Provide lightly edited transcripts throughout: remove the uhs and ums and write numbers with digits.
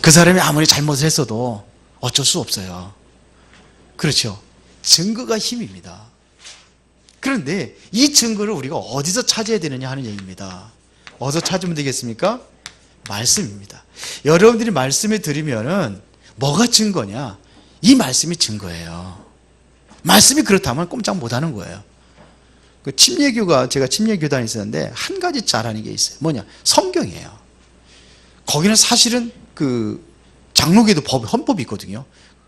그 사람이 아무리 잘못을 했어도 어쩔 수 없어요. 그렇죠? 증거가 힘입니다. 그런데 이 증거를 우리가 어디서 찾아야 되느냐 하는 얘기입니다. 어디서 찾으면 되겠습니까? 말씀입니다. 여러분들이 말씀을 들으면은 뭐가 증거냐? 이 말씀이 증거예요. 말씀이 그렇다면 꼼짝 못하는 거예요. 그 침례교가, 제가 침례교단에 있었는데 한 가지 잘하는 게 있어요. 뭐냐? 성경이에요. 거기는 사실은 그 장로교도 헌법이 있거든요.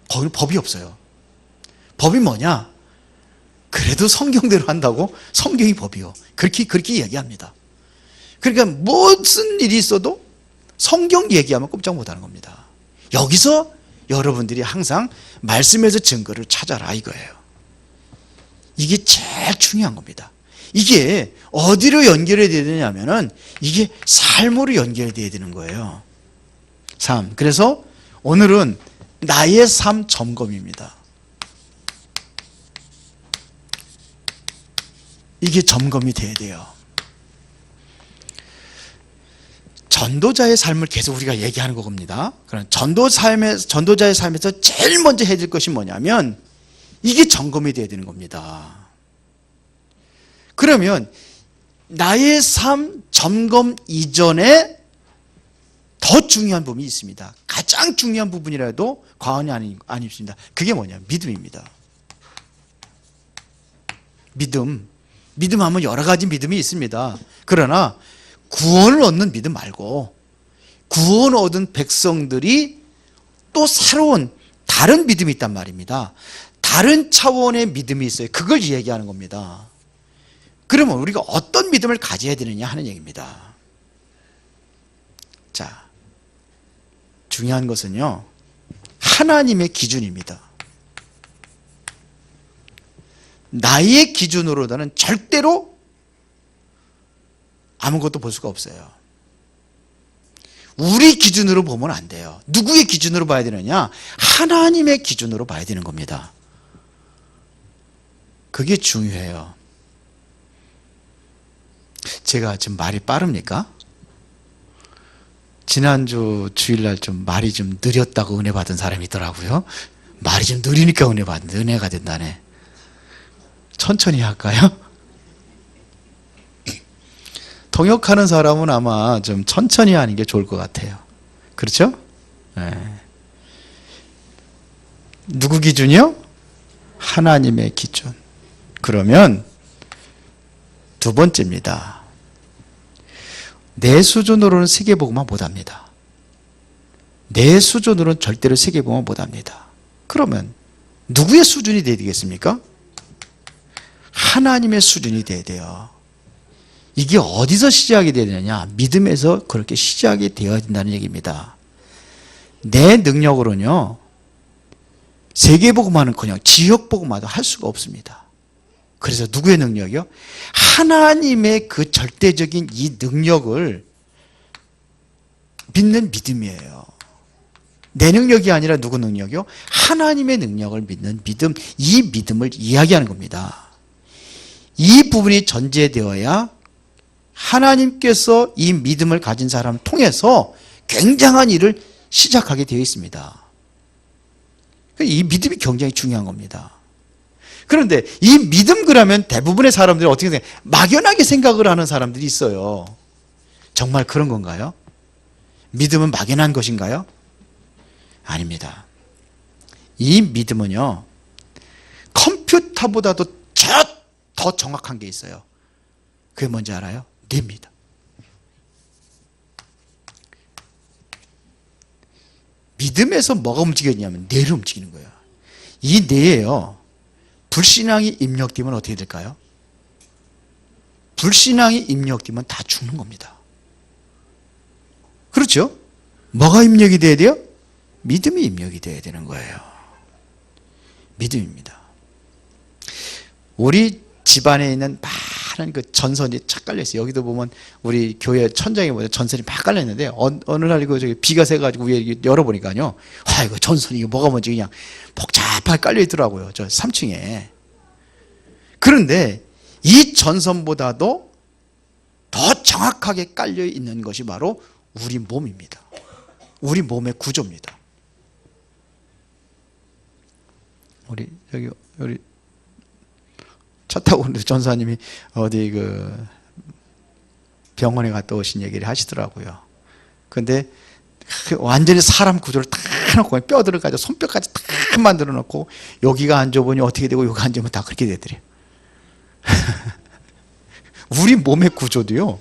거기는 법이 없어요. 법이 뭐냐? 그래도 성경대로 한다고 성경이 법이요. 그렇게 얘기합니다. 그러니까 무슨 일이 있어도 성경 얘기하면 꼼짝 못하는 겁니다. 여기서 여러분들이 항상 말씀에서 증거를 찾아라 이거예요. 이게 제일 중요한 겁니다. 이게 어디로 연결이 돼야 되냐면은 이게 삶으로 연결이 돼야 되는 거예요. 삶. 그래서 오늘은 나의 삶 점검입니다. 이게 점검이 돼야 돼요. 전도자의 삶을 계속 우리가 얘기하는 겁니다. 그럼 전도자의 삶에서 제일 먼저 해야 될 것이 뭐냐면 이게 점검이 돼야 되는 겁니다. 그러면 나의 삶 점검 이전에 더 중요한 부분이 있습니다. 가장 중요한 부분이라도 과언이 아닙니다. 그게 뭐냐? 믿음입니다. 믿음하면 여러 가지 믿음이 있습니다. 그러나 구원을 얻는 믿음 말고 구원 얻은 백성들이 또 새로운 다른 믿음이 있단 말입니다. 다른 차원의 믿음이 있어요. 그걸 얘기하는 겁니다. 그러면 우리가 어떤 믿음을 가져야 되느냐 하는 얘기입니다. 자, 중요한 것은요, 하나님의 기준입니다. 나의 기준으로는 절대로 아무것도 볼 수가 없어요. 우리 기준으로 보면 안 돼요. 누구의 기준으로 봐야 되느냐? 하나님의 기준으로 봐야 되는 겁니다. 그게 중요해요. 제가 지금 말이 빠릅니까? 지난주 주일날 좀 말이 좀 느렸다고 은혜 받은 사람이 있더라고요. 말이 좀 느리니까 은혜가 된다네. 천천히 할까요? 통역하는 사람은 아마 좀 천천히 하는 게 좋을 것 같아요. 그렇죠? 네. 누구 기준이요? 하나님의 기준. 그러면 두 번째입니다. 내 수준으로는 세계복음화 못합니다. 내 수준으로는 절대로 세계복음화 못합니다. 그러면 누구의 수준이 돼야 되겠습니까? 하나님의 수준이 돼야 돼요. 이게 어디서 시작이 돼야 되느냐? 믿음에서 그렇게 시작이 되어야 된다는 얘기입니다. 내 능력으로는요, 세계복음화는 그냥 지역복음화도 할 수가 없습니다. 그래서 누구의 능력이요? 하나님의 그 절대적인 이 능력을 믿는 믿음이에요. 내 능력이 아니라 누구 능력이요? 하나님의 능력을 믿는 믿음, 이 믿음을 이야기하는 겁니다. 이 부분이 전제되어야 하나님께서 이 믿음을 가진 사람을 통해서 굉장한 일을 시작하게 되어 있습니다. 이 믿음이 굉장히 중요한 겁니다. 그런데 이 믿음 그러면 대부분의 사람들이 어떻게 생각해요? 막연하게 생각을 하는 사람들이 있어요. 정말 그런 건가요? 믿음은 막연한 것인가요? 아닙니다. 이 믿음은요, 컴퓨터보다도 더 정확한 게 있어요. 그게 뭔지 알아요? 뇌입니다. 믿음에서 뭐가 움직였냐면 뇌를 움직이는 거예요. 이 뇌에요, 불신앙이 입력되면 어떻게 될까요? 불신앙이 입력되면 다 죽는 겁니다. 그렇죠? 뭐가 입력이 돼야 돼요? 믿음이 입력이 돼야 되는 거예요. 믿음입니다. 우리 집안에 있는 많은 그 전선이 착 깔려있어요. 여기도 보면 우리 교회 천장에 보면 전선이 막 깔려있는데 어느 날 이거 저기 비가 새가지고 위에 열어보니까요, 와, 이거 전선이 이거 뭐가 뭔지 그냥 복잡하게 깔려있더라고요. 저 3층에. 그런데 이 전선보다도 더 정확하게 깔려있는 것이 바로 우리 몸입니다. 우리 몸의 구조입니다. 우리 차 타고 오는데 전사님이 어디 그 병원에 갔다 오신 얘기를 하시더라고요. 근데 완전히 사람 구조를 다 해놓고 뼈들을 가지고 손뼈까지 다 만들어 놓고 여기가 앉아보니 어떻게 되고 여기가 앉으면 다 그렇게 되더래요. 우리 몸의 구조도요,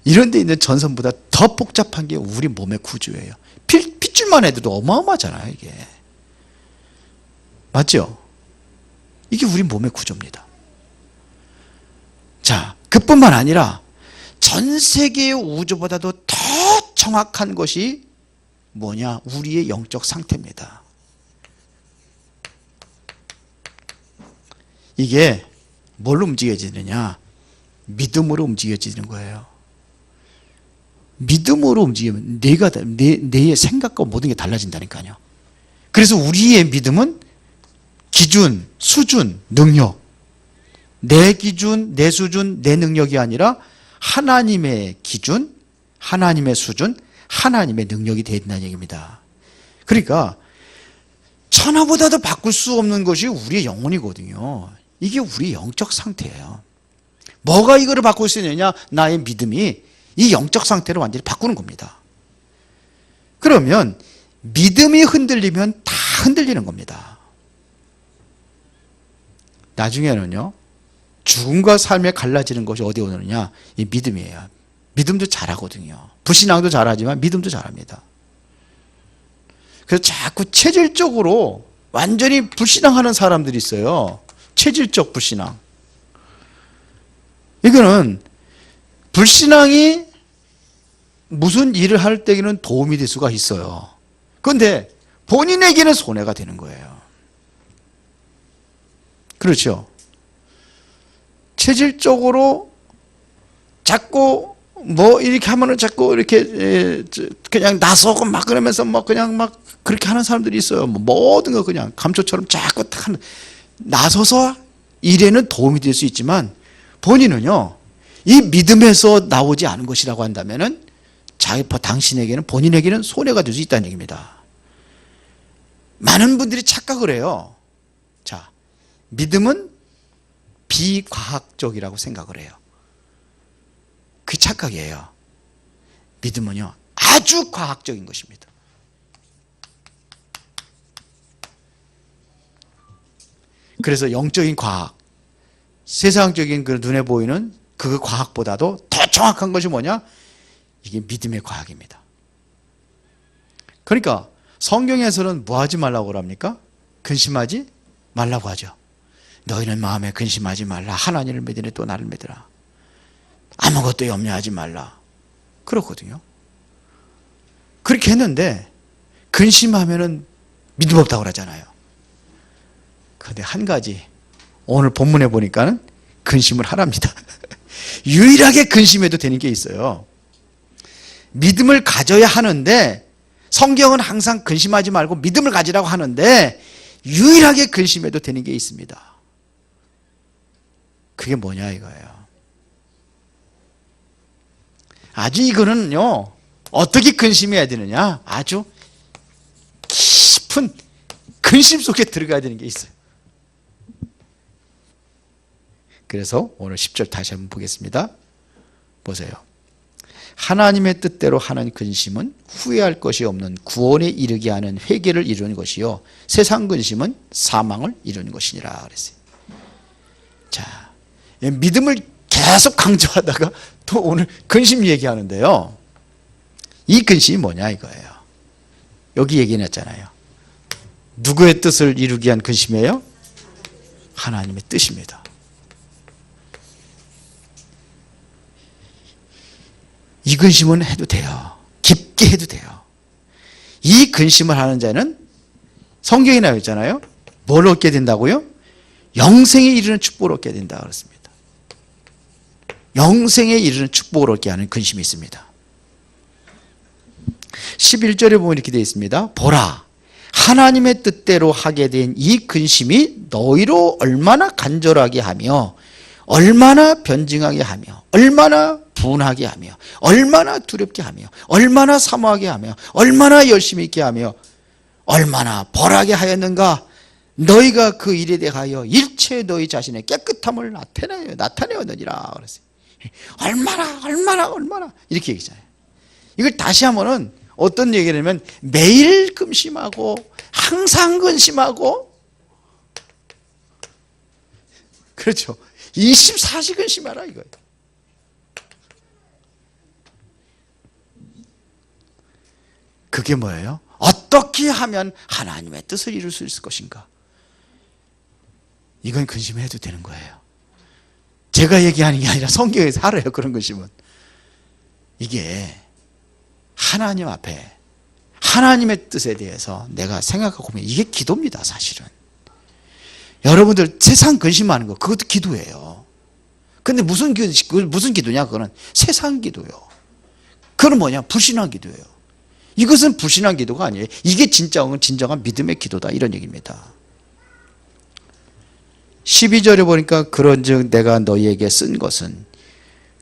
이런 데 있는 전선보다 더 복잡한 게 우리 몸의 구조예요. 핏줄만 해도 어마어마하잖아요, 이게. 맞죠? 이게 우리 몸의 구조입니다. 자, 그뿐만 아니라 전 세계의 우주보다도 더 정확한 것이 뭐냐? 우리의 영적 상태입니다. 이게 뭘로 움직여지느냐? 믿음으로 움직여지는 거예요. 믿음으로 움직이면 내 생각과 모든 게 달라진다니까요. 그래서 우리의 믿음은 기준, 수준, 능력, 내 기준, 내 수준, 내 능력이 아니라 하나님의 기준, 하나님의 수준, 하나님의 능력이 되어야 된다는 얘기입니다. 그러니까 천하보다도 바꿀 수 없는 것이 우리의 영혼이거든요. 이게 우리의 영적 상태예요. 뭐가 이거를 바꿀 수 있느냐? 나의 믿음이 이 영적 상태를 완전히 바꾸는 겁니다. 그러면 믿음이 흔들리면 다 흔들리는 겁니다. 나중에는요, 죽음과 삶에 갈라지는 것이 어디에 오느냐? 이 믿음이에요. 믿음도 잘하거든요. 불신앙도 잘하지만 믿음도 잘합니다. 그래서 자꾸 체질적으로 완전히 불신앙하는 사람들이 있어요. 체질적 불신앙. 이거는 불신앙이 무슨 일을 할 때에는 도움이 될 수가 있어요. 그런데 본인에게는 손해가 되는 거예요. 그렇죠? 체질적으로 자꾸 뭐 이렇게 하면은 자꾸 이렇게 그냥 나서고 막 그러면서 뭐 그냥 막 그렇게 하는 사람들이 있어요. 뭐 모든 거 그냥 감초처럼 자꾸 딱 나서서 일에는 도움이 될 수 있지만 본인은요, 이 믿음에서 나오지 않은 것이라고 한다면은 당신에게는, 본인에게는 손해가 될 수 있다는 얘기입니다. 많은 분들이 착각을 해요. 자, 믿음은 비과학적이라고 생각을 해요. 그 착각이에요. 믿음은요, 아주 과학적인 것입니다. 그래서 영적인 과학, 세상적인 그 눈에 보이는 그 과학보다도 더 정확한 것이 뭐냐? 이게 믿음의 과학입니다. 그러니까 성경에서는 뭐 하지 말라고 합니까? 근심하지 말라고 하죠. 너희는 마음에 근심하지 말라. 하나님을 믿으니 또 나를 믿으라. 아무것도 염려하지 말라. 그렇거든요. 그렇게 했는데 근심하면은 믿음 없다고 그러잖아요. 그런데 한 가지 오늘 본문에 보니까는 근심을 하랍니다. 유일하게 근심해도 되는 게 있어요. 믿음을 가져야 하는데 성경은 항상 근심하지 말고 믿음을 가지라고 하는데 유일하게 근심해도 되는 게 있습니다. 그게 뭐냐 이거예요. 아주 이거는요, 어떻게 근심해야 되느냐? 아주 깊은 근심 속에 들어가야 되는 게 있어요. 그래서 오늘 10절 다시 한번 보겠습니다. 보세요. 하나님의 뜻대로 하는 근심은 후회할 것이 없는 구원에 이르게 하는 회개를 이루는 것이요, 세상 근심은 사망을 이루는 것이니라 그랬어요. 자, 믿음을 계속 강조하다가 또 오늘 근심 얘기하는데요, 이 근심이 뭐냐 이거예요. 여기 얘기했잖아요. 누구의 뜻을 이루기 위한 근심이에요? 하나님의 뜻입니다. 이 근심은 해도 돼요. 깊게 해도 돼요. 이 근심을 하는 자는 성경에 나와 있잖아요. 뭘 얻게 된다고요? 영생에 이르는 축복을 얻게 된다 그랬습니다. 영생에 이르는 축복을 얻게 하는 근심이 있습니다. 11절에 보면 이렇게 되어 있습니다. 보라, 하나님의 뜻대로 하게 된 이 근심이 너희로 얼마나 간절하게 하며 얼마나 변증하게 하며 얼마나 분하게 하며 얼마나 두렵게 하며 얼마나 사모하게 하며 얼마나 열심히 있게 하며 얼마나 벌하게 하였는가. 너희가 그 일에 대하여 일체 너희 자신의 깨끗함을 나타내었느니라 그랬어요. 얼마나 이렇게 얘기잖아요. 이걸 다시 하면은 어떤 얘기를 하면 매일 근심하고 항상 근심하고 그렇죠. 24시 근심하라 이거예요. 그게 뭐예요? 어떻게 하면 하나님의 뜻을 이룰 수 있을 것인가? 이건 근심해도 되는 거예요. 제가 얘기하는 게 아니라 성경에서 알아요. 그런 근심은. 이게 하나님 앞에 하나님의 뜻에 대해서 내가 생각하고 보면 이게 기도입니다. 사실은 여러분들 세상 근심하는 거 그것도 기도예요. 근데 무슨 기도냐? 그거는 세상 기도요. 그건 뭐냐? 불신한 기도예요. 이것은 불신한 기도가 아니에요. 이게 진정한 믿음의 기도다 이런 얘기입니다. 12절에 보니까 그런즉 내가 너희에게 쓴 것은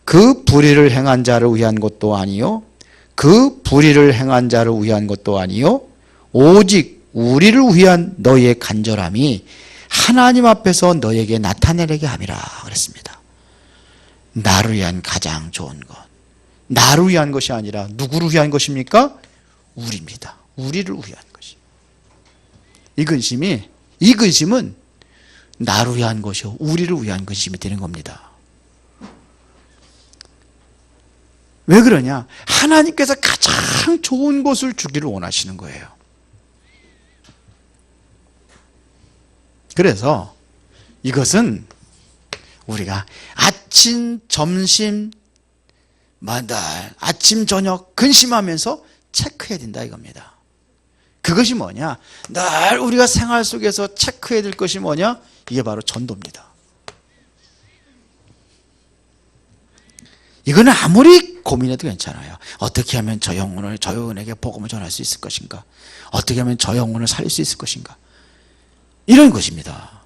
그 불의를 행한 자를 위한 것도 아니요 그 불의를 행한 자를 위한 것도 아니요 오직 우리를 위한 너희의 간절함이 하나님 앞에서 너희에게 나타내게 함이라 그랬습니다. 나를 위한 가장 좋은 것. 나를 위한 것이 아니라 누구를 위한 것입니까? 우리입니다. 우리를 위한 것이. 이 근심은 나를 위한 것이요 우리를 위한 근심이 되는 겁니다. 왜 그러냐? 하나님께서 가장 좋은 것을 주기를 원하시는 거예요. 그래서 이것은 우리가 아침, 점심, 아침, 저녁 근심하면서 체크해야 된다 이겁니다. 그것이 뭐냐? 늘 우리가 생활 속에서 체크해야 될 것이 뭐냐? 이게 바로 전도입니다. 이거는 아무리 고민해도 괜찮아요. 어떻게 하면 저 영혼에게 복음을 전할 수 있을 것인가? 어떻게 하면 저 영혼을 살릴 수 있을 것인가? 이런 것입니다.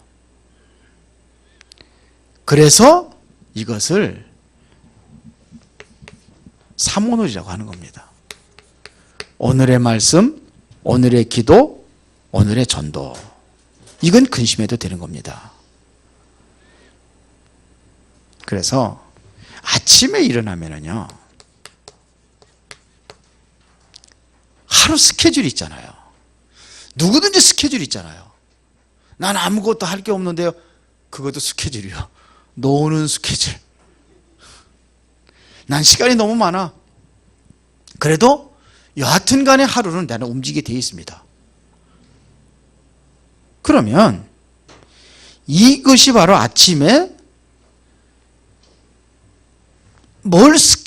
그래서 이것을 삼오늘이라고 하는 겁니다. 오늘의 말씀, 오늘의 기도, 오늘의 전도. 이건 근심해도 되는 겁니다. 그래서 아침에 일어나면은요, 하루 스케줄이 있잖아요. 누구든지 스케줄이 있잖아요. 난 아무것도 할 게 없는데요. 그것도 스케줄이요. 노는 스케줄. 난 시간이 너무 많아. 그래도 여하튼 간에 하루는 나는 움직이게 되어 있습니다. 그러면 이것이 바로 아침에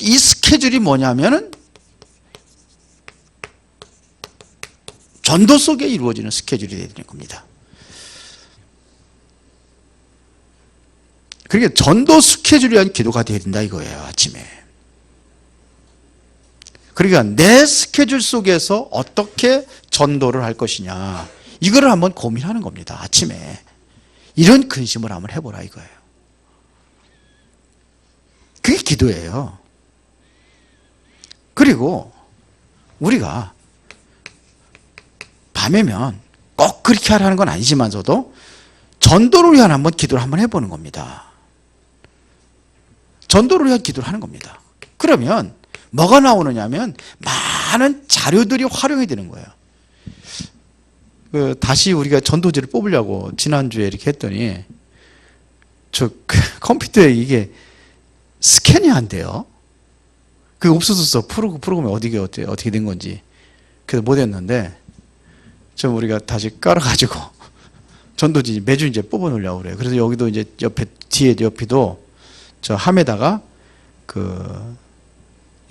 이 스케줄이 뭐냐면은 전도 속에 이루어지는 스케줄이 되는 겁니다. 그러니까 전도 스케줄이 아닌 기도가 되어야 된다 이거예요. 아침에. 그러니까 내 스케줄 속에서 어떻게 전도를 할 것이냐, 이거를 한번 고민하는 겁니다. 아침에 이런 근심을 한번 해보라 이거예요. 그게 기도예요. 그리고 우리가 밤에면 꼭 그렇게 하라는 건 아니지만서도 전도를 위한 한번 기도를 한번 해보는 겁니다. 전도를 위한 기도를 하는 겁니다. 그러면 뭐가 나오느냐면 많은 자료들이 활용이 되는 거예요. 다시 우리가 전도지를 뽑으려고 지난주에 이렇게 했더니 저 컴퓨터에 이게 스캔이 안 돼요. 그게 없어졌어. 프로그램이 어떻게 된 건지. 그래서 못 했는데 좀 우리가 다시 깔아가지고 전도지 매주 이제 뽑아 놓으려고 그래요. 그래서 여기도 이제 옆에도 저 함에다가 그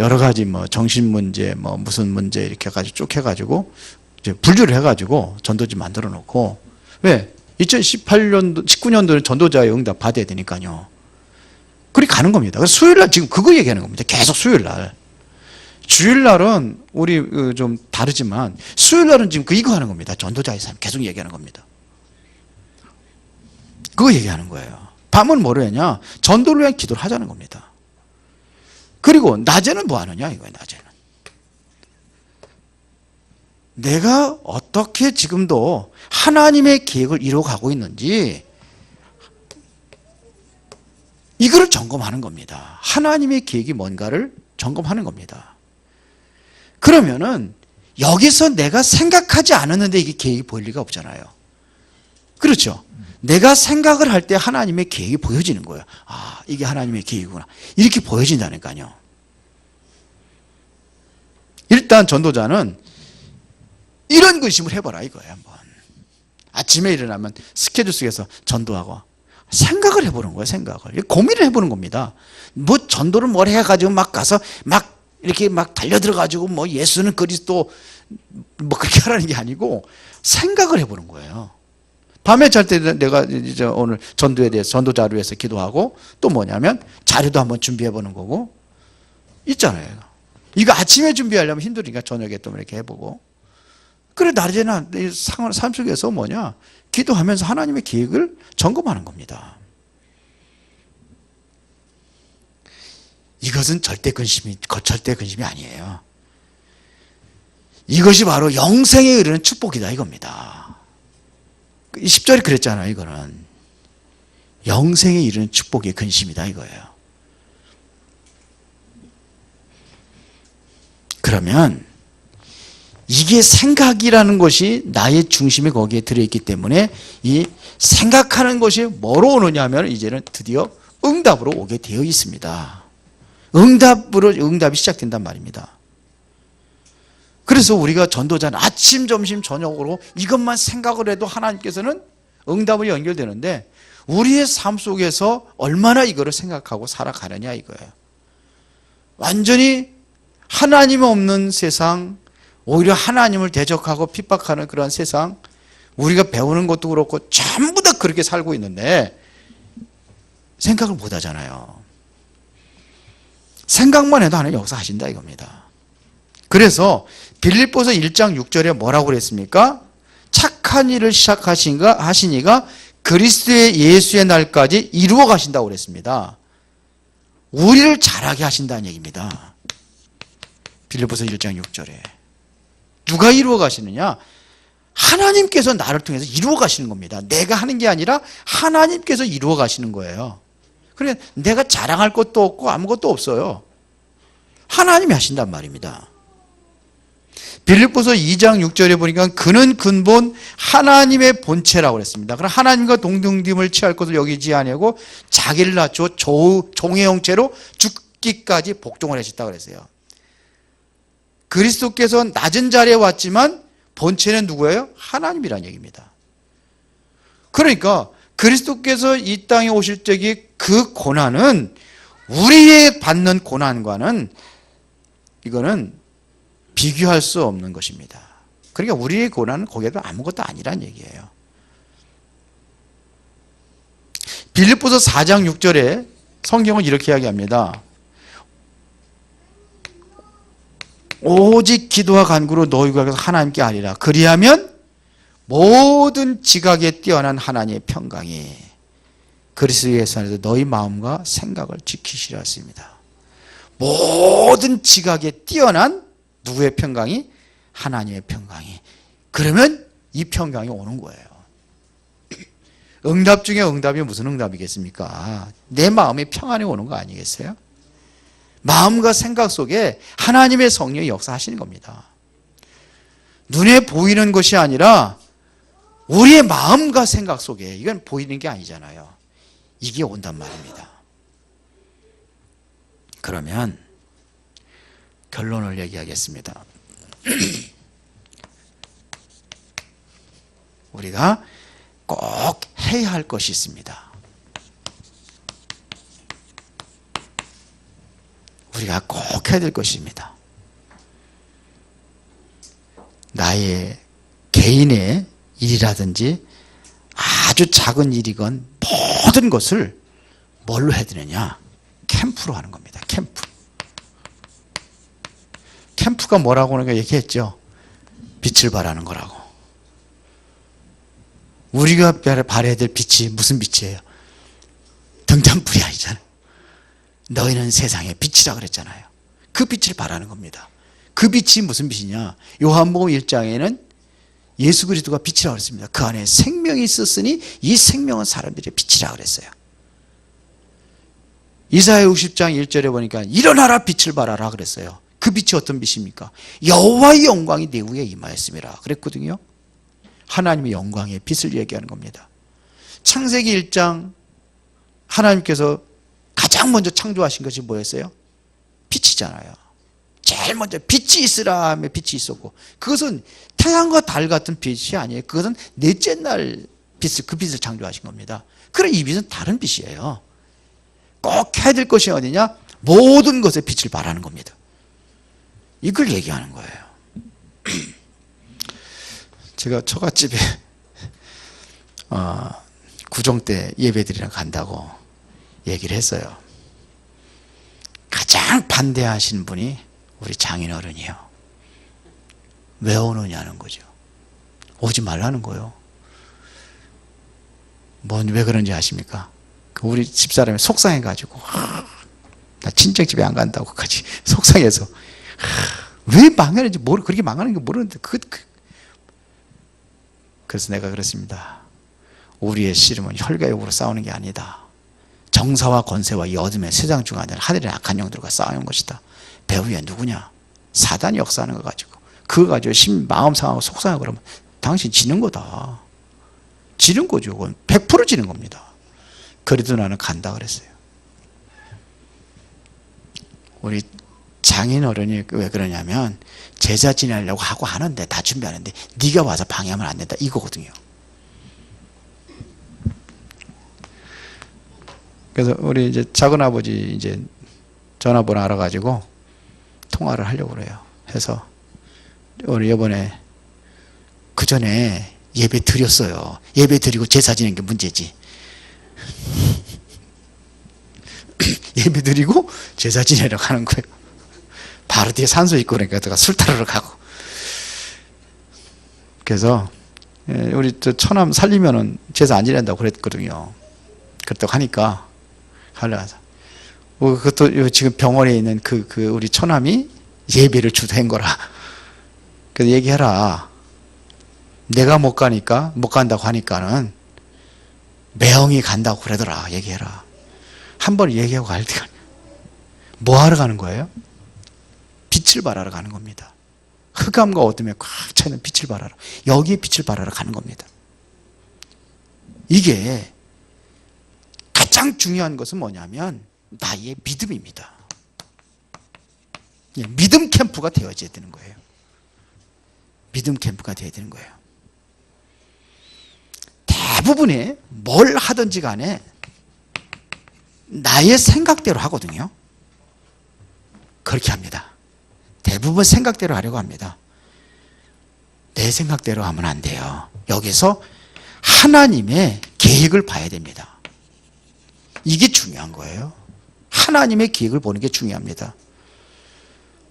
여러 가지 뭐 정신 문제, 뭐 무슨 문제 이렇게 해가지고 쭉 해가지고 이제 분류를 해가지고 전도지 만들어 놓고, 왜? 2018년도, 19년도는 전도자의 응답 받아야 되니까요. 그렇게 가는 겁니다. 그래서 수요일날 지금 그거 얘기하는 겁니다. 계속 수요일날. 주일날은 우리 좀 다르지만 수요일날은 지금 이거 하는 겁니다. 전도자의 삶 계속 얘기하는 겁니다. 그거 얘기하는 거예요. 밤은 뭐로 하냐? 전도를 위한 기도를 하자는 겁니다. 그리고 낮에는 뭐 하느냐 이거예요. 낮에는 내가 어떻게 지금도 하나님의 계획을 이루어가고 있는지 이거를 점검하는 겁니다. 하나님의 계획이 뭔가를 점검하는 겁니다. 그러면은 여기서 내가 생각하지 않았는데 이게 계획이 보일 리가 없잖아요. 그렇죠? 내가 생각을 할 때 하나님의 계획이 보여지는 거예요. 아, 이게 하나님의 계획이구나. 이렇게 보여진다니까요. 일단 전도자는 이런 근심을 해봐라 이거예요. 한번 아침에 일어나면 스케줄 속에서 전도하고 생각을 해보는 거예요. 생각을 고민을 해보는 겁니다. 뭐 전도를 뭘 해가지고 막 가서 막 이렇게 막 달려들어가지고 뭐 예수는 그리스도 뭐 그렇게 하라는 게 아니고 생각을 해보는 거예요. 밤에 잘 때 내가 이제 오늘 전도에 대해서 전도 자료에서 기도하고 또 뭐냐면 자료도 한번 준비해보는 거고 있잖아요. 이거 아침에 준비하려면 힘드니까 저녁에 또 이렇게 해보고 그래 낮에나 삶 속에서 뭐냐 기도하면서 하나님의 계획을 점검하는 겁니다. 이것은 절대 근심이 아니에요. 이것이 바로 영생에 이르는 축복이다 이겁니다. 10절이 그랬잖아요. 이거는 영생에 이르는 축복의 근심이다 이거예요. 그러면 이게 생각이라는 것이 나의 중심에 거기에 들어있기 때문에 이 생각하는 것이 뭐로 오느냐 하면 이제는 드디어 응답으로 오게 되어 있습니다. 응답이 시작된단 말입니다. 그래서 우리가 전도자는 아침, 점심, 저녁으로 이것만 생각을 해도 하나님께서는 응답을 연결되는데 우리의 삶 속에서 얼마나 이거를 생각하고 살아가느냐 이거예요. 완전히 하나님 없는 세상, 오히려 하나님을 대적하고 핍박하는 그런 세상, 우리가 배우는 것도 그렇고 전부 다 그렇게 살고 있는데 생각을 못 하잖아요. 생각만 해도 하나님 역사하신다 이겁니다. 그래서 빌립보서 1장 6절에 뭐라고 그랬습니까? 착한 일을 하시니가 그리스도의 예수의 날까지 이루어 가신다고 그랬습니다. 우리를 잘하게 하신다는 얘기입니다. 빌립보서 1장 6절에 누가 이루어 가시느냐? 하나님께서 나를 통해서 이루어 가시는 겁니다. 내가 하는 게 아니라 하나님께서 이루어 가시는 거예요. 그러니까 내가 자랑할 것도 없고 아무것도 없어요. 하나님이 하신단 말입니다. 빌립보서 2장 6절에 보니까 그는 근본 하나님의 본체라고 그랬습니다. 그럼 하나님과 동등됨을 취할 것을 여기지 아니하고 자기를 낮추어 종의 형체로 죽기까지 복종을 하셨다고 그랬어요. 그리스도께서 낮은 자리에 왔지만 본체는 누구예요? 하나님이라는 얘기입니다. 그러니까 그리스도께서 이 땅에 오실 적에 그 고난은 우리의 받는 고난과는 이거는 비교할 수 없는 것입니다. 그러니까 우리의 고난은 거기에도 아무것도 아니란 얘기예요. 빌립보서 4장 6절에 성경은 이렇게 이야기합니다. 오직 기도와 간구로 너희가 하나님께 아뢰라. 그리하면 모든 지각에 뛰어난 하나님의 평강이 그리스도 예수 안에서 너희 마음과 생각을 지키시라 했습니다. 모든 지각에 뛰어난 누구의 평강이? 하나님의 평강이. 그러면 이 평강이 오는 거예요. 응답 중에 응답이 무슨 응답이겠습니까? 내 마음의 평안이 오는 거 아니겠어요? 마음과 생각 속에 하나님의 성령이 역사하시는 겁니다. 눈에 보이는 것이 아니라 우리의 마음과 생각 속에, 이건 보이는 게 아니잖아요. 이게 온단 말입니다. 그러면 결론을 얘기하겠습니다. 우리가 꼭 해야 할 것이 있습니다. 우리가 꼭 해야 될 것입니다. 나의 개인의 일이라든지 아주 작은 일이건 모든 것을 뭘로 해야 되느냐? 캠프로 하는 겁니다. 캠프. 캠프가 뭐라고 하는 거 얘기했죠? 빛을 발하는 거라고. 우리가 발해야 될 빛이 무슨 빛이에요? 등잔불이 아니잖아요. 너희는 세상의 빛이라 그랬잖아요. 그 빛을 발하는 겁니다. 그 빛이 무슨 빛이냐? 요한복음 1장에는 예수 그리스도가 빛이라고 그랬습니다. 그 안에 생명이 있었으니 이 생명은 사람들의 빛이라고 그랬어요. 이사야 60장 1절에 보니까 일어나라 빛을 발하라 그랬어요. 그 빛이 어떤 빛입니까? 여호와의 영광이 내 위에 임하였음이라 그랬거든요. 하나님의 영광의 빛을 얘기하는 겁니다. 창세기 1장 하나님께서 가장 먼저 창조하신 것이 뭐였어요? 빛이잖아요. 제일 먼저 빛이 있으라 하며 빛이 있었고, 그것은 태양과 달 같은 빛이 아니에요. 그것은 넷째 날 빛을, 그 빛을 창조하신 겁니다. 그래, 이 빛은 다른 빛이에요. 꼭 해야 될 것이 어디냐? 모든 것에 빛을 발하는 겁니다. 이걸 얘기하는 거예요. 제가 처갓집에 구정 때 예배드리러 간다고 얘기를 했어요. 가장 반대하신 분이 우리 장인 어른이요. 왜 오느냐는 거죠. 오지 말라는 거예요. 왜 그런지 아십니까? 우리 집사람이 속상해가지고 나 친정집에 안 간다고까지 속상해서 왜 망하는지 그렇게 망하는 게 모르는데 그래서 내가 그랬습니다. 우리의 씨름은 혈과 육으로 싸우는 게 아니다. 정사와 권세와 이 어둠의 세상 중 하나는 하늘의 악한 영들과 싸우는 것이다. 배후에 누구냐? 사단이 역사하는 거 가지고 그거 가지고 마음 상하고 속상하고 그러면 당신 지는 거다. 지는 거죠. 그건 100% 지는 겁니다. 그래도 나는 간다 그랬어요. 우리 장인 어른이 왜 그러냐면 제자 지내려고 하고 하는데 다 준비하는데 네가 와서 방해하면 안 된다 이거거든요. 그래서 우리 이제 작은아버지 이제 전화번호 알아가지고 통화를 하려고 그래요. 해서 우리 이번에 그 전에 예배 드렸어요. 예배 드리고 제사 지낸 게 문제지. 예배 드리고 제사 지내러 가는 거예요. 바로 뒤에 산소 있고 그러니까 내가 술 타러 가고. 그래서 우리 처남 살리면은 제사 안 지낸다고 그랬거든요. 그렇다고 하니까 하려서 그것도 지금 병원에 있는 그 우리 처남이 예배를 주도한 거라. 그래서 얘기해라. 내가 못 간다고 하니까는 매형이 간다고 그러더라. 얘기해라. 한 번 얘기하고 갈 때가 뭐 하러 가는 거예요? 빛을 발하러 가는 겁니다. 흑암과 어둠에 꽉 차있는 빛을 발하러, 여기에 빛을 발하러 가는 겁니다. 이게 가장 중요한 것은 뭐냐면 나의 믿음입니다. 믿음 캠프가 되어져야 되는 거예요. 믿음 캠프가 되어야 되는 거예요. 대부분의 뭘 하든지 간에 나의 생각대로 하거든요. 그렇게 합니다. 대부분 생각대로 하려고 합니다. 내 생각대로 하면 안 돼요. 여기서 하나님의 계획을 봐야 됩니다. 이게 중요한 거예요. 하나님의 계획을 보는 게 중요합니다.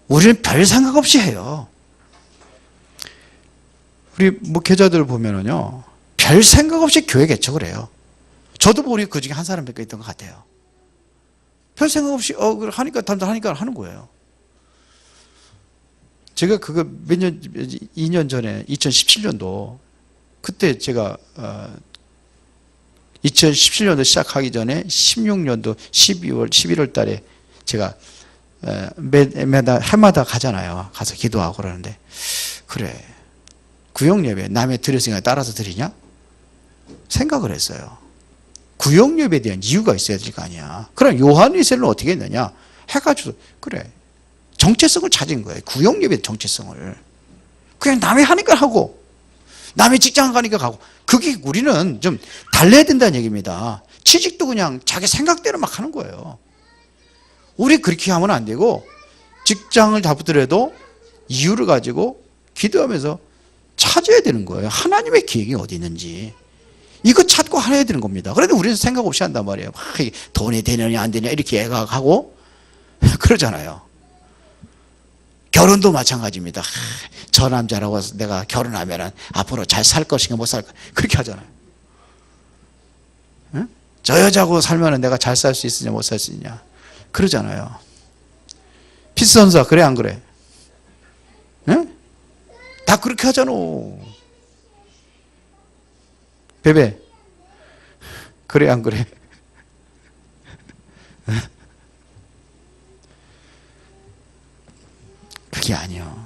우리는 별 생각 없이 해요. 우리 목회자들 보면은요, 별 생각 없이 교회 개척을 해요. 저도 우리 그 중에 한 사람밖에 있던 것 같아요. 별 생각 없이 하니까 하니까 하는 거예요. 제가 그거 2년 전에 2017년도 그때 제가 2017년도 시작하기 전에 16년도 11월 달에 제가 매달 해마다 가잖아요. 가서 기도하고 그러는데 그래 구역예배 남의 드레싱에 따라서 드리냐? 생각을 했어요. 구역예배에 대한 이유가 있어야 될 거 아니야. 그럼 요한일세는 어떻게 했느냐? 해가지고 그래 정체성을 찾은 거예요. 구역예배 정체성을. 그냥 남이 하니까 하고 남의 직장 가니까 가고 그게 우리는 좀 달라야 된다는 얘기입니다. 취직도 그냥 자기 생각대로 막 하는 거예요. 우리 그렇게 하면 안 되고 직장을 잡더라도 이유를 가지고 기도하면서 찾아야 되는 거예요. 하나님의 계획이 어디 있는지. 이거 찾고 해야 되는 겁니다. 그런데 우리는 생각 없이 한단 말이에요. 막 돈이 되느냐 안 되느냐 이렇게 애각하고 그러잖아요. 결혼도 마찬가지입니다. 저 남자라고 내가 결혼하면 앞으로 잘 살 것인가 못 살 것인가 그렇게 하잖아요. 응? 저 여자하고 살면 내가 잘 살 수 있으냐 못 살 수 있냐 그러잖아요. 피스 선사 그래 안 그래? 네? 다 그렇게 하잖아. 베베 그래 안 그래? 그게 아니요.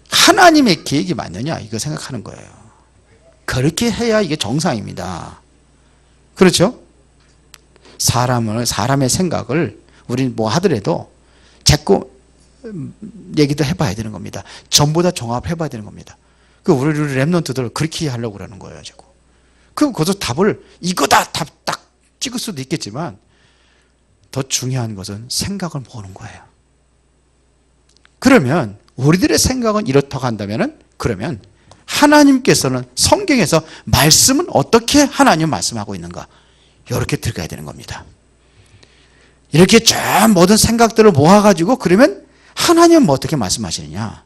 하나님의 계획이 맞느냐 이거 생각하는 거예요. 그렇게 해야 이게 정상입니다. 그렇죠? 사람의 생각을 우리는 뭐 하더라도 자꾸 얘기도 해봐야 되는 겁니다. 전부 다 종합해봐야 되는 겁니다. 우리 랩런트들 그렇게 하려고 그러는 거예요. 자꾸. 그럼 거기서 답을 이거다 답 딱 찍을 수도 있겠지만 더 중요한 것은 생각을 모으는 거예요. 그러면 우리들의 생각은 이렇다고 한다면은 그러면 하나님께서는 성경에서 말씀은 어떻게 하나님 말씀하고 있는가 이렇게 들어가야 되는 겁니다. 이렇게 쫙 모든 생각들을 모아가지고 그러면 하나님은 뭐 어떻게 말씀하시느냐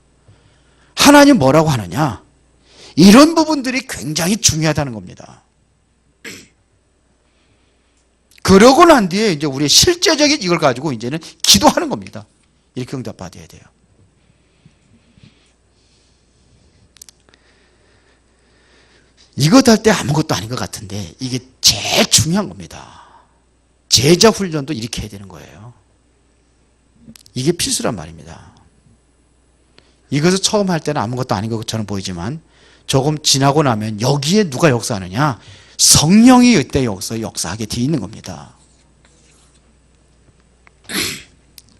하나님 뭐라고 하느냐 이런 부분들이 굉장히 중요하다는 겁니다. 그러고 난 뒤에 이제 우리의 실제적인 이걸 가지고 이제는 기도하는 겁니다. 이렇게 응답받아야 돼요. 이것 할 때 아무것도 아닌 것 같은데 이게 제일 중요한 겁니다. 제자 훈련도 이렇게 해야 되는 거예요. 이게 필수란 말입니다. 이것을 처음 할 때는 아무것도 아닌 것처럼 보이지만 조금 지나고 나면 여기에 누가 역사하느냐 성령이 이때 역사하게 되어 있는 겁니다.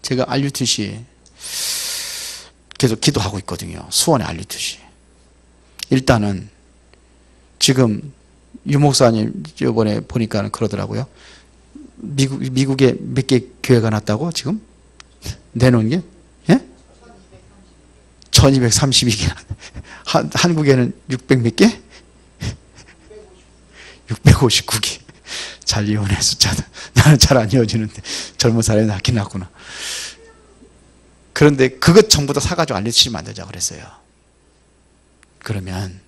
제가 RUTC 계속 기도하고 있거든요. 수원의 RUTC. 일단은 지금 유 목사님 이번에 보니까 그러더라고요. 미국에 몇 개 교회가 났다고 지금 내놓은 게? 예? 1232개. 한국에는 600 몇 개? 659개. 잘 이혼해 숫자도. 나는 잘 안 이어지는데 젊은 사람이 낳긴 낳구나. 그런데 그것 전부 다 사가지고 알려주시 만들자 그랬어요. 그러면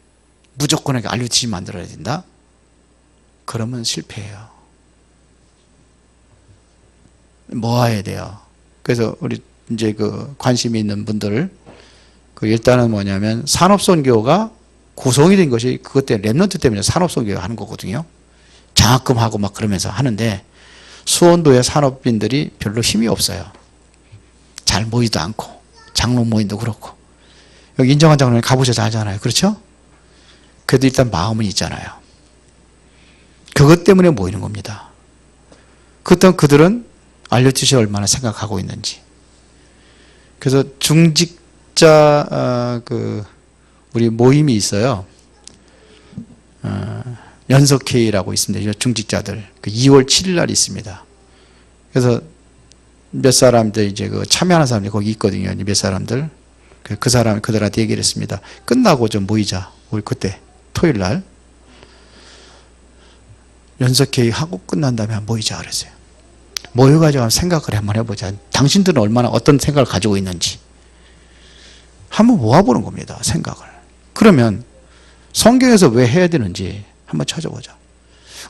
무조건하게 알려주시 만들어야 된다? 그러면 실패해요. 모아야 돼요. 그래서 우리 이제 관심이 있는 분들 일단은 뭐냐면 산업선교가 구성이 된 것이 그것 때문에 랩런트 때문에 산업선교가 하는 거거든요. 장학금하고 막 그러면서 하는데 수원도의 산업인들이 별로 힘이 없어요. 잘 모이도 않고 장로 모임도 그렇고 여기 인정한 장로님 가보셔서 알잖아요. 그렇죠? 그래도 일단 마음은 있잖아요. 그것 때문에 모이는 겁니다. 그렇다면 그들은 RUTC 얼마나 생각하고 있는지. 그래서 중직자 우리 모임이 있어요. 연석회의라고 있습니다. 중직자들 2월 7일 날 있습니다. 그래서 몇 사람들 이제 참여하는 사람들이 거기 있거든요. 몇 사람들 그 사람 그들한테 얘기를 했습니다. 끝나고 좀 모이자. 우리 그때 토요일 날 연석회의 하고 끝난 다음에 한번 모이자 그랬어요. 모여가지고 생각을 한번 해보자. 당신들은 얼마나 어떤 생각을 가지고 있는지 한번 모아보는 겁니다. 생각을. 그러면 성경에서 왜 해야 되는지 한번 찾아보자.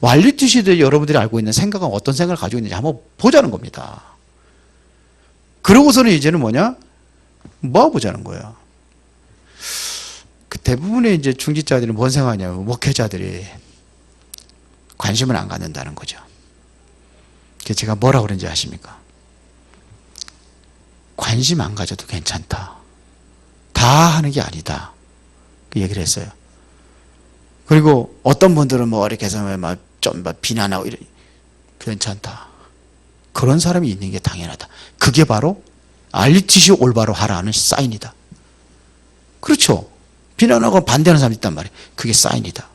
RUTC도 여러분들이 알고 있는 생각은 어떤 생각을 가지고 있는지 한번 보자는 겁니다. 그러고서는 이제는 뭐냐? 모아보자는 거예요. 대부분의 이제 중직자들이 뭔 생각하냐면 목회자들이 관심을 안 갖는다는 거죠. 제가 뭐라고 그런지 아십니까? 관심 안 가져도 괜찮다. 다 하는 게 아니다. 그 얘기를 했어요. 그리고 어떤 분들은 뭐 이렇게 해서 좀 비난하고 이래. 괜찮다. 그런 사람이 있는 게 당연하다. 그게 바로 RUTC 올바로 하라는 사인이다. 그렇죠. 비난하고 반대하는 사람이 있단 말이에요. 그게 사인이다.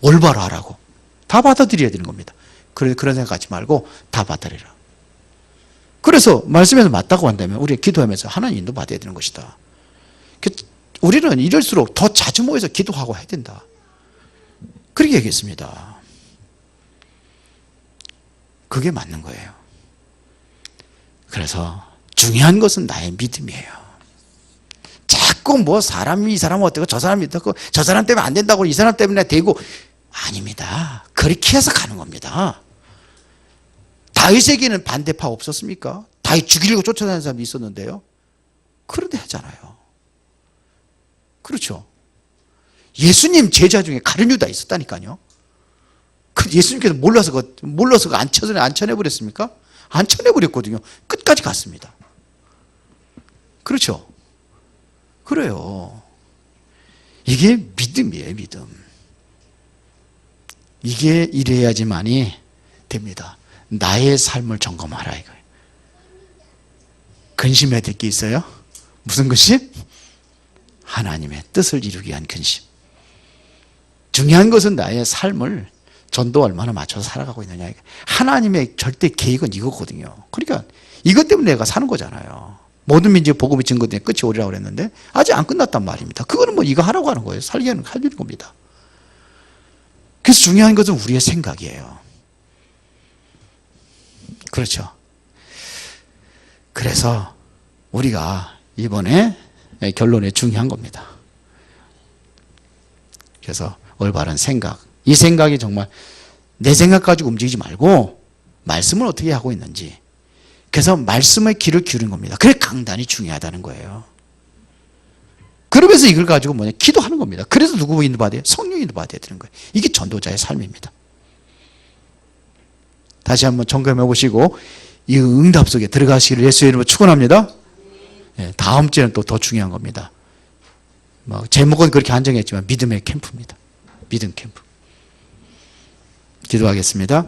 올바로 하라고. 다 받아들여야 되는 겁니다. 그런 생각하지 말고 다 받아들여라. 그래서 말씀에서 맞다고 한다면 우리가 기도하면서 하나님 인도 받아야 되는 것이다. 우리는 이럴수록 더 자주 모여서 기도하고 해야 된다. 그렇게 얘기했습니다. 그게 맞는 거예요. 그래서 중요한 것은 나의 믿음이에요. 자꾸 뭐 사람이 이 사람은 어떻고 저 사람이 어떻고 저 사람 때문에 안 된다고 이 사람 때문에 되고 아닙니다. 그렇게 해서 가는 겁니다. 다윗에게는 반대파 없었습니까? 다윗 죽이려고 쫓아다니는 사람이 있었는데요. 그런데 하잖아요. 그렇죠. 예수님 제자 중에 가룟 유다 있었다니까요. 예수님께서 몰라서 안 쳐내버렸습니까? 안 쳐내버렸거든요. 끝까지 갔습니다. 그렇죠. 그래요. 이게 믿음이에요, 믿음. 이게 이래야지만이 됩니다. 나의 삶을 점검하라 이거예요. 근심해야 될 게 있어요? 무슨 근심? 하나님의 뜻을 이루기 위한 근심. 중요한 것은 나의 삶을 전도 얼마나 맞춰서 살아가고 있느냐. 하나님의 절대 계획은 이거거든요. 그러니까 이것 때문에 내가 사는 거잖아요. 모든 민족의 복음이 증거된 끝이 오리라고 그랬는데 아직 안 끝났단 말입니다. 그거는 뭐 이거 하라고 하는 거예요. 살기는 할 겁니다. 그래서 중요한 것은 우리의 생각이에요. 그렇죠. 그래서 우리가 이번에 결론에 중요한 겁니다. 그래서 올바른 생각. 이 생각이 정말 내 생각 가지고 움직이지 말고 말씀을 어떻게 하고 있는지. 그래서 말씀의 귀를 기울인 겁니다. 그래 강단이 중요하다는 거예요. 그러면서 이걸 가지고 기도하는 겁니다. 그래서 누구 인도받아야 돼요? 성령 인도받아야 되는 거예요. 이게 전도자의 삶입니다. 다시 한번 점검해 보시고 이 응답 속에 들어가시기를 예수의 이름으로 축원합니다. 네, 다음 주에는 또 더 중요한 겁니다. 제목은 그렇게 한정했지만 믿음의 캠프입니다. 믿음 캠프. 기도하겠습니다.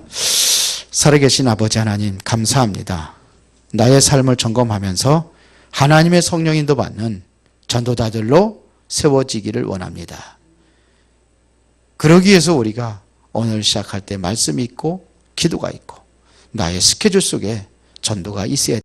살아계신 아버지 하나님 감사합니다. 나의 삶을 점검하면서 하나님의 성령 인도 받는 전도자들로 세워지기를 원합니다. 그러기 위해서 우리가 오늘 시작할 때 말씀이 있고 기도가 있고 나의 스케줄 속에 전도가 있어야